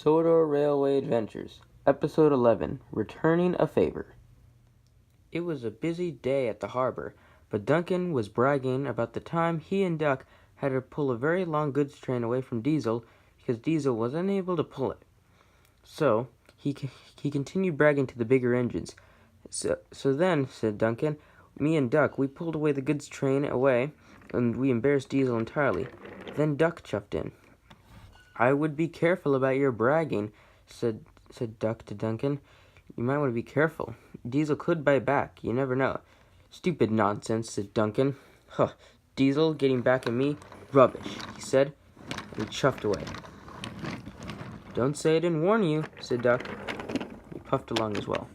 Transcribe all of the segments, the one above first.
Sodor Railway Adventures, Episode 11, Returning a Favor. It was a busy day at the harbor, but Duncan was bragging about the time he and Duck had to pull a very long goods train away from Diesel because Diesel was unable to pull it. So, he continued bragging to the bigger engines. So then, said Duncan, me and Duck, we pulled away the goods train away, and we embarrassed Diesel entirely. Then Duck chuffed in. I would be careful about your bragging, said Duck to Duncan. You might want to be careful. Diesel could bite back. You never know. Stupid nonsense, said Duncan. Huh, Diesel getting back at me? Rubbish, he said, and he chuffed away. Don't say I didn't warn you, said Duck. He puffed along as well.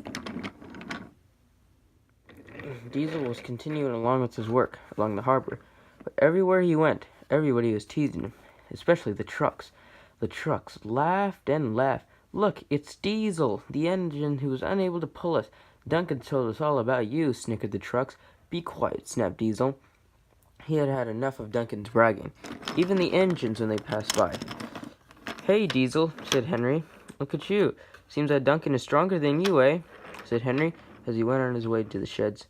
Diesel was continuing along with his work along the harbor, but everywhere he went, everybody was teasing him, especially the trucks. The trucks laughed and laughed. Look, it's Diesel, the engine who was unable to pull us. Duncan told us all about you, snickered the trucks. Be quiet, snapped Diesel. He had had enough of Duncan's bragging, even the engines when they passed by. Hey, Diesel, said Henry. Look at you. Seems that Duncan is stronger than you, eh? Said Henry, as he went on his way to the sheds.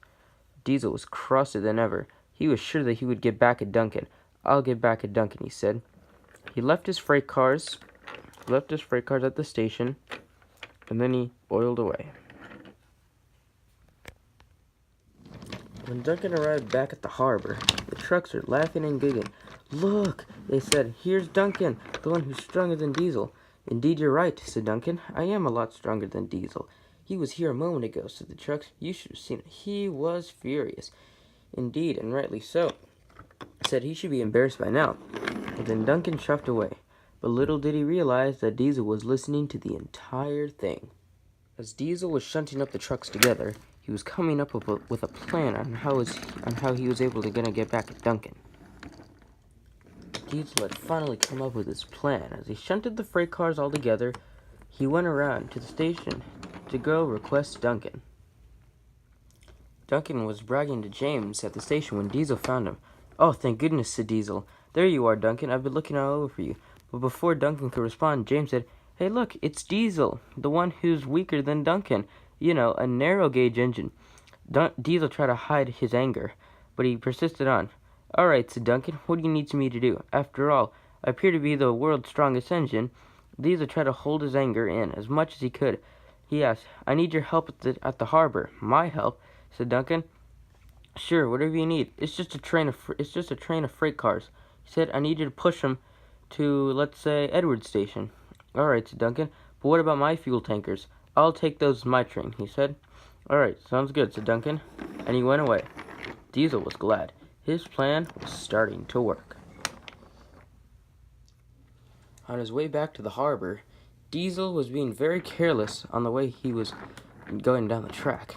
Diesel was crosser than ever. He was sure that he would get back at Duncan. I'll get back at Duncan, he said. He left his freight cars at the station, and then he oiled away. When Duncan arrived back at the harbor, the trucks were laughing and giggling. Look, they said, here's Duncan, the one who's stronger than Diesel. Indeed, you're right, said Duncan. I am a lot stronger than Diesel. He was here a moment ago, said the trucks. You should have seen it. He was furious. Indeed, and rightly so. Said he should be embarrassed by now. And then Duncan chuffed away. But little did he realize that Diesel was listening to the entire thing. As Diesel was shunting up the trucks together, he was coming up with a plan on how he was able to get back at Duncan. Diesel had finally come up with his plan. As he shunted the freight cars all together, he went around to the station to go request Duncan. Duncan was bragging to James at the station when Diesel found him. Oh, thank goodness, said Diesel. There you are, Duncan. I've been looking all over for you. But before Duncan could respond, James said, Hey, look, it's Diesel, the one who's weaker than Duncan. You know, a narrow-gauge engine. Diesel tried to hide his anger, but he persisted on. All right, said Duncan. What do you need me to do? After all, I appear to be the world's strongest engine. Diesel tried to hold his anger in as much as he could. He asked, I need your help at the harbor. My help, said Duncan. Sure, whatever you need. It's just a train of freight cars. He said, I need you to push them to, let's say, Edward Station. All right, said Duncan. But what about my fuel tankers? I'll take those as my train, he said. All right, sounds good, said Duncan. And he went away. Diesel was glad. His plan was starting to work. On his way back to the harbor, Diesel was being very careless on the way he was going down the track.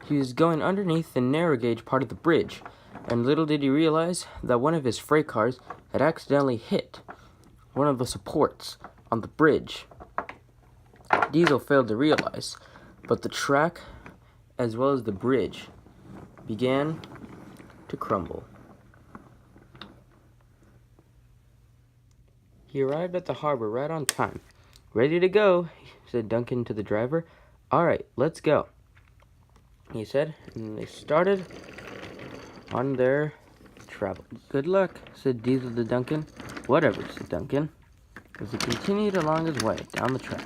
He was going underneath the narrow gauge part of the bridge, and little did he realize that one of his freight cars had accidentally hit one of the supports on the bridge. Diesel failed to realize, but the track, as well as the bridge, began to crumble. He arrived at the harbor right on time. Ready to go, said Duncan to the driver. All right, let's go, he said, and they started on their travel. Good luck, said Diesel to Duncan. Whatever, said Duncan, as he continued along his way down the track.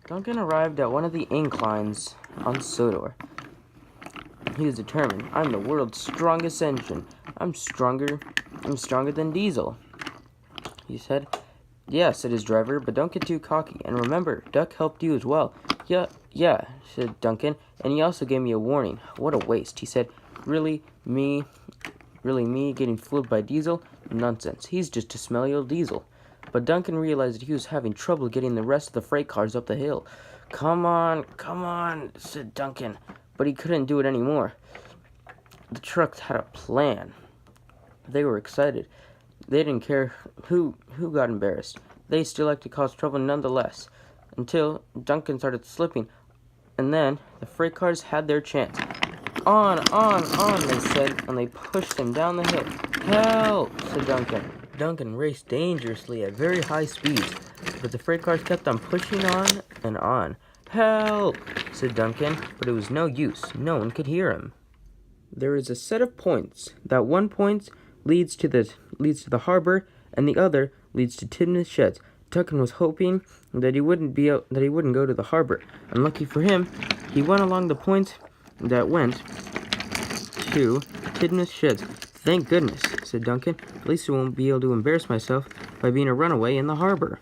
Duncan arrived at one of the inclines on Sodor. He was determined. I'm the world's strongest engine. I'm stronger than Diesel, he said. Yeah, said his driver, but don't get too cocky. And remember, Duck helped you as well. Yeah, said Duncan, and he also gave me a warning. What a waste, he said. Really me getting fooled by Diesel? Nonsense. He's just a smelly old Diesel. But Duncan realized that he was having trouble getting the rest of the freight cars up the hill. Come on, said Duncan, but he couldn't do it anymore. The trucks had a plan. They were excited. They didn't care who got embarrassed. They still liked to cause trouble nonetheless, until Duncan started slipping, and then the freight cars had their chance. On, they said, and they pushed him down the hill. Help, said Duncan. Duncan raced dangerously at very high speeds, but the freight cars kept on pushing on and on. "Help!" said Duncan, but it was no use. No one could hear him. There is a set of points. That one point leads to the harbor, and the other leads to Timna's sheds. Duncan was hoping that he wouldn't go to the harbor. Unlucky for him, he went along the points that went to Timna's sheds. "Thank goodness," said Duncan. "At least I won't be able to embarrass myself by being a runaway in the harbor."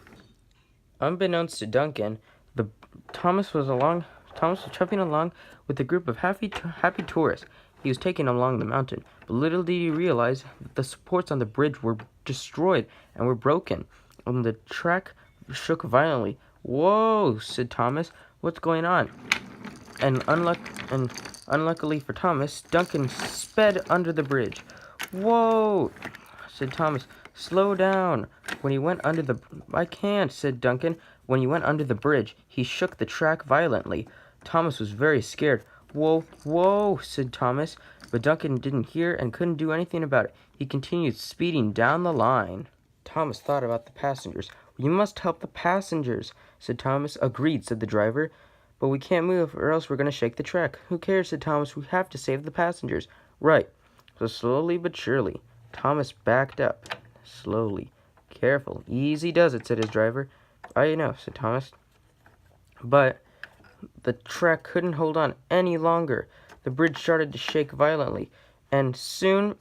Unbeknownst to Duncan, Thomas was chuffing along with a group of happy tourists. He was taking them along the mountain, but little did he realize that the supports on the bridge were destroyed and were broken, and the track shook violently. "Whoa!" said Thomas. "What's going on?" And unluckily for Thomas, Duncan sped under the bridge. "Whoa!" said Thomas. "Slow down." "I can't," said Duncan. When he went under the bridge, he shook the track violently. Thomas was very scared. "Whoa, whoa," said Thomas, but Duncan didn't hear and couldn't do anything about it. He continued speeding down the line. Thomas thought about the passengers. "We must help the passengers," said Thomas. "Agreed," said the driver. "But we can't move, or else we're going to shake the track." "Who cares," said Thomas. "We have to save the passengers." "Right." So slowly but surely, Thomas backed up. Slowly. "Careful. Easy does it," said his driver. "I know," said Thomas. But the track couldn't hold on any longer. The bridge started to shake violently, and soon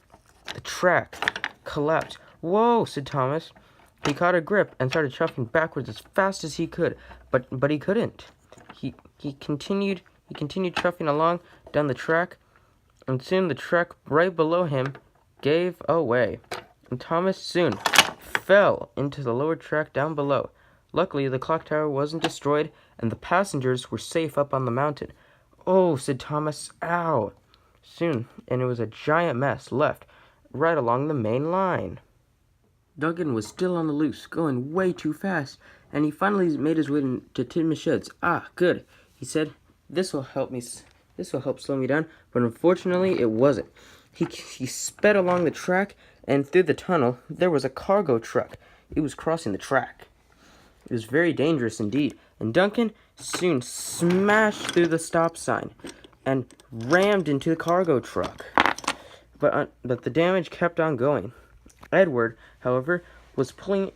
the track collapsed. "Whoa," said Thomas. He caught a grip and started chuffing backwards as fast as he could, but he couldn't. He continued chuffing along down the track, and soon the track right below him gave away, and Thomas soon fell into the lower track down below. Luckily, the clock tower wasn't destroyed, and the passengers were safe up on the mountain. "Oh," said Thomas. "Ow." Soon, and it was a giant mess left right along the main line. Duncan was still on the loose, going way too fast, and he finally made his way to Timna's sheds. "Ah, good," he said. This will help slow me down." But unfortunately, it wasn't. He sped along the track, and through the tunnel, there was a cargo truck. It was crossing the track. It was very dangerous indeed, and Duncan soon smashed through the stop sign and rammed into the cargo truck. But the damage kept on going. Edward, however, was pushing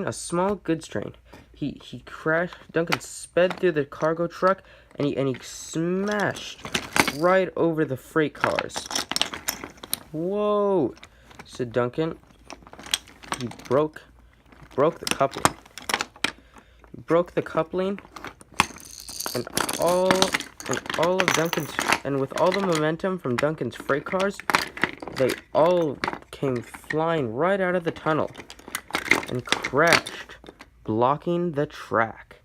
a small goods train. He crashed. Duncan sped through the cargo truck, and he smashed right over the freight cars. "Whoa," said Duncan. He broke the coupling. He broke the coupling, and with all the momentum from Duncan's freight cars, they all came flying right out of the tunnel and crashed, blocking the track.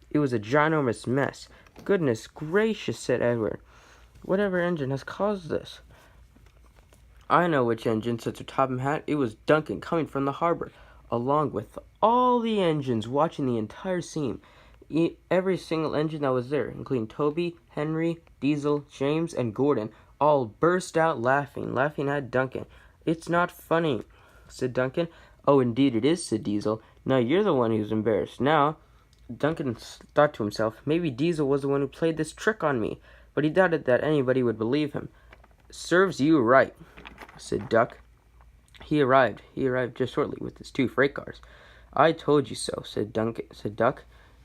It was a ginormous mess. "Goodness gracious," said Edward. "Whatever engine has caused this?" "I know which engine," said Sir Topham Hatt. "It was Duncan coming from the harbor, along with all the engines watching the entire scene. Every single engine that was there, including Toby, Henry, Diesel, James, and Gordon, all burst out laughing at Duncan. "It's not funny," said Duncan. "Oh, indeed it is," said Diesel. "Now you're the one who's embarrassed." Now, Duncan thought to himself, maybe Diesel was the one who played this trick on me, but he doubted that anybody would believe him. "Serves you right," said Duck. He arrived just shortly with his 2 freight cars. "I told you so," said Duck.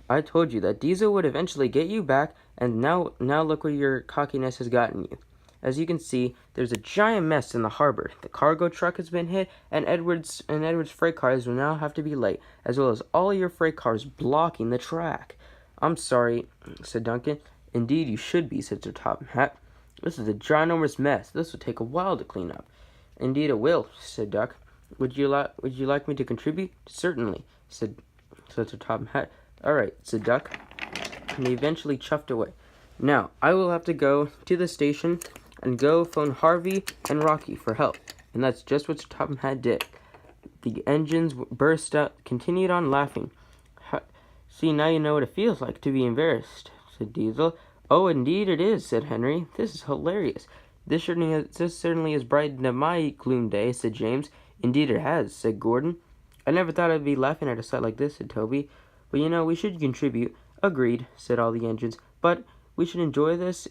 "I told you that Diesel would eventually get you back, and now look where your cockiness has gotten you. As you can see, there's a giant mess in the harbor. The cargo truck has been hit, and Edward's freight cars will now have to be late, as well as all your freight cars blocking the track." "I'm sorry," said Duncan. "Indeed you should be," said Sir Topham Hatt. "This is a ginormous mess. This will take a while to clean up." "Indeed it will," said Duck. Would you like me to contribute?" "Certainly," said Sir Topham Hatt. "All right," said Duck, and he eventually chuffed away. "Now, I will have to go to the station and go phone Harvey and Rocky for help." And that's just what Sir Topham Hatt did. The engines burst out, continued on laughing. "See, now you know what it feels like to be embarrassed," said Diesel. "Oh, indeed it is," said Henry. "This is hilarious. This certainly has brightened up my gloom day," said James. "Indeed it has," said Gordon. I never thought I'd be laughing at a sight like this, said Toby. But we should contribute. Agreed, said all the engines. But we should enjoy this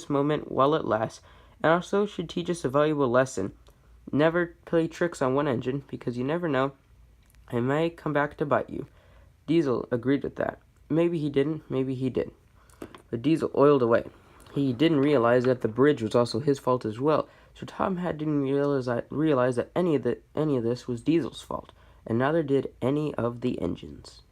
moment while it lasts, and also should teach us a valuable lesson. Never play tricks on one engine, because you never know. It may come back to bite you. Diesel agreed with that. Maybe he didn't, maybe he did. But Diesel oiled away. He didn't realize that the bridge was also his fault as well, so Tom didn't realize that any of this was Diesel's fault, and neither did any of the engines.